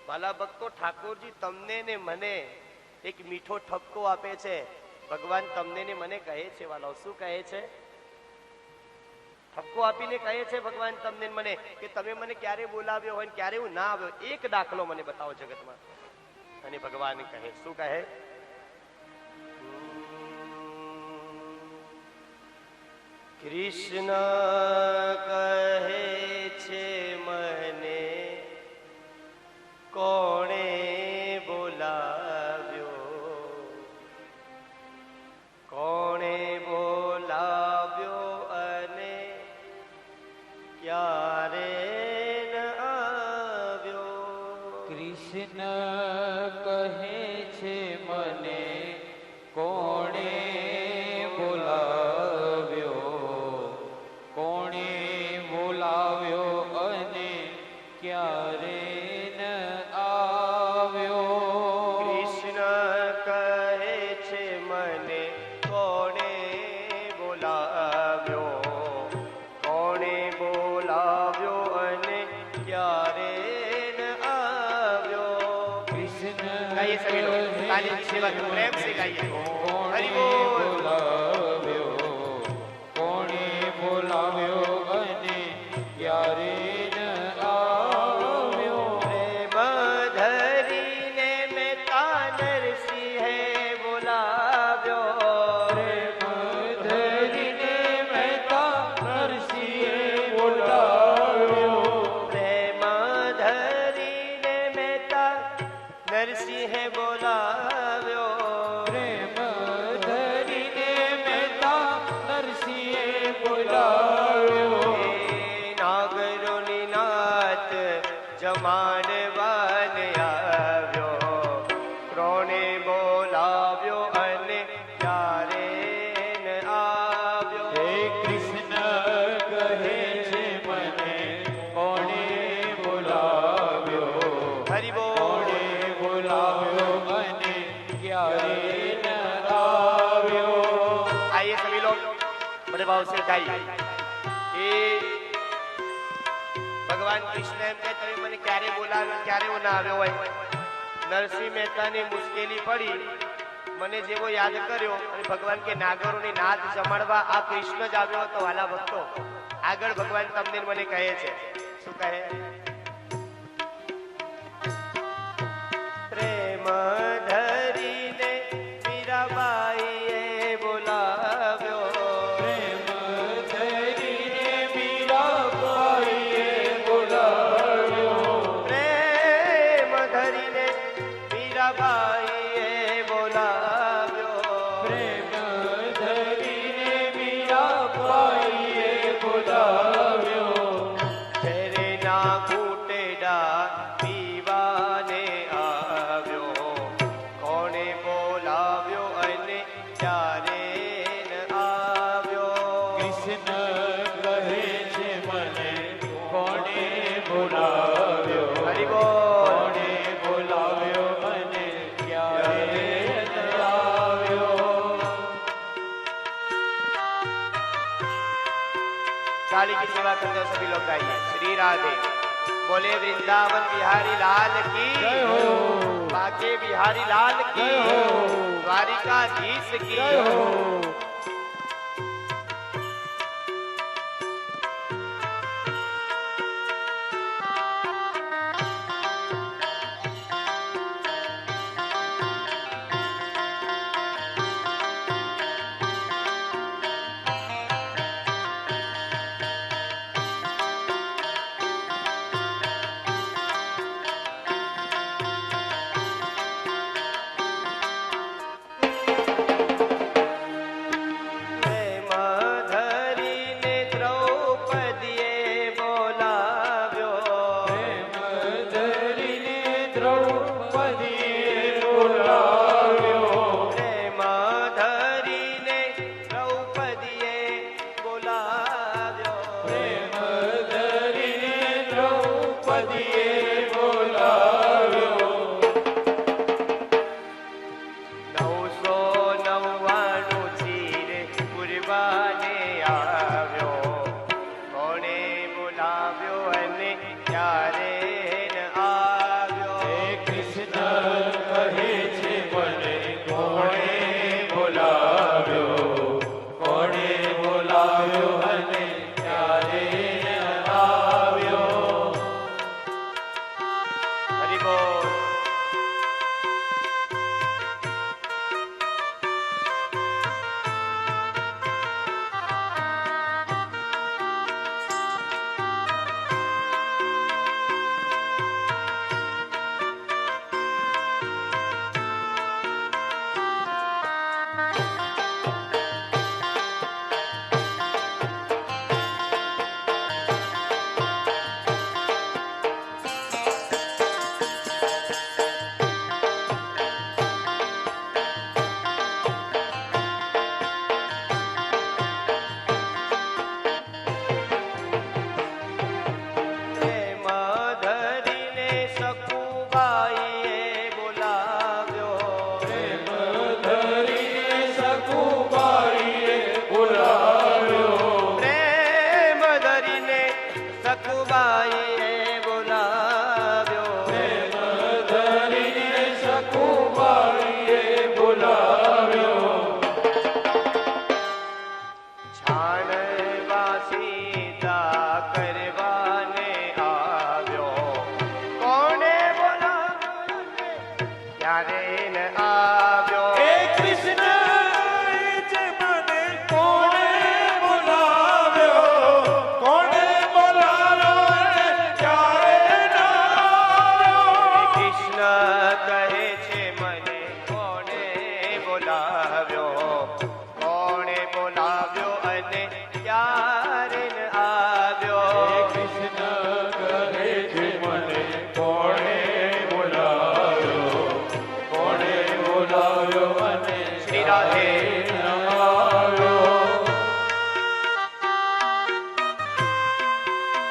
વાલા ભક્તો, ઠાકોરજી તમને ને મને એક મીઠો ઠપકો આપે છે. ભગવાન તમને ને મને કહે છે વાલો, શું કહે છે? ઠપકો આપીને કહે છે ભગવાન તમને મને કે તમે મને ક્યારે બોલાવ્યો હોય, ક્યારે હું ના આવ્યો, એક દાખલો મને બતાવો જગતમાં. અને ભગવાન કહે, શું કહે? કૃષ્ણ કહે છે મને કોણે બોલાવ્યો, કોણે બોલાવ્યો અને ક્યારે ન આવ્યો. કૃષ્ણ કહે છે મને કોણે બોલાવ્યો, કોણે બોલાવ્યો અને ક્યારે ન આવ્યો. કૃષ્ણ કહે છે મને કોણે બોલાવ્યો, કોણે બોલાવ્યો અને ક્યારે ન આવ્યો. કૃષ્ણ ગાઈએ સभी लोग, ताली की सेवा करो, प्रेम से गाइए. हरि बोल. બોલાવ્યો, કોણે બોલાવ્યો અને ક્યારે ન આવ્યો. પ્રેમ ધરીને મહેતા નરસિંહે બોલાવ્યો, પ્રેમ ધરીને મહેતા નરસિંહે બોલાવ્યો, પ્રેમ ધરીને મહેતા નરસિંહે બોલાવ્યો. પ્રેમ ધરીને મહેતા નરસિંહે બોલાવ્યો. નાગરોની નાથ જમાડવાને આવ્યો, કોણે બોલાવ્યો અને ક્યારે ન આવ્યો. હે કૃષ્ણ કહે છે મને કોણે બોલાવ્યો, હરિ બોલ. કોણે બોલાવ્યો અને ક્યારે ન આવ્યો. आइए सभी लोग बड़े भाव से गाइए. એ ભગવાન કૃષ્ણ એમ કહે, તમે મને ક્યારે બોલાવ્યો, ક્યારે હું ના આવ્યો હોય. નરસિંહ મહેતાની મુશ્કેલી પડી, મને જેવો યાદ કર્યો અને ભગવાન કે નાગરોની નાદ જમાડવા આ કૃષ્ણ જ આવ્યો હતો. વાલા ભક્તો, આગળ ભગવાન તમને ને મને કહે છે, શું કહે? પ્રેમ ધરીને મીરાબાઈએ બોલાવ્યો, પ્રેમ ધરીને મીરાબાઈએ બોલાવ્યો, પ્રેમ ધરીને મીરાબાઈએ બોલાવ્યો. પ્રેમ ધરીને મીરાબાઈએ બોલાવ્યો. ઝેરના ઘૂંટડા પીવાને આવ્યો, કોણે બોલાવ્યો અને ક્યારે ન આવ્યો. કૃષ્ણ કહે છે મને કોણે બોલાવ્યો, હરિ બોલ. કોણે બોલાવ્યો અને ક્યારે ન આવ્યો. ताली की सेवा करते हैं सभी लोग गाइए. श्री राधे बोले वृंदावन बिहारी लाल की जय हो, बाके बिहारी लाल की जय हो, द्वारिकाधीश की जय हो. બોલાવ્યો અને ક્યારે ન આવ્યો. કૃષ્ણ કહે છે મને કોણે બોલાવ્યો, કોણે બોલાવ્યો અને ક્યારે આવ્યો. હરિ બોલ.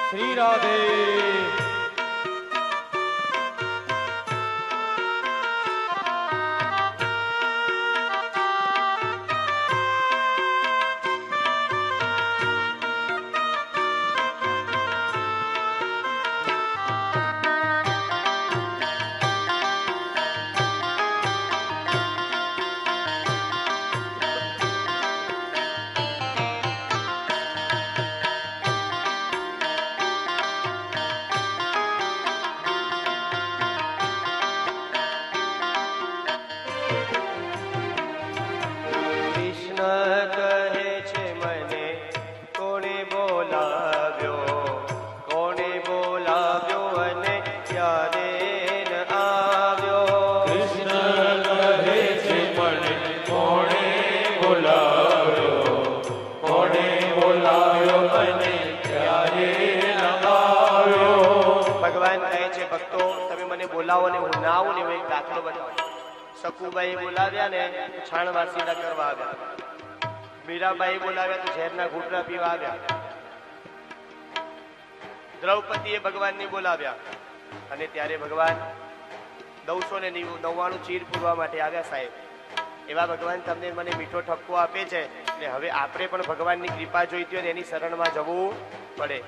શ્રી રાધે. બોલાવો ને હું ના આવું ને એવો એક દાખલો બતાવો. સકુબાઈ બોલાવ્યા ને છાણ વાસીદા કરવા આવ્યા, મીરાબાઈ બોલાવ્યા તો ઝેરના ઘૂંટડા પીવા આવ્યા, દ્રૌપદીએ ભગવાનને બોલાવ્યા અને ત્યારે ભગવાન 999 ચીર પૂરવા માટે આવ્યા. સાહેબ, એવા ભગવાન તમને મને મીઠો ઠપકો આપે છે એટલે હવે આપણે પણ ભગવાનની કૃપા જોઈતી હોય એની શરણમાં જવું પડે.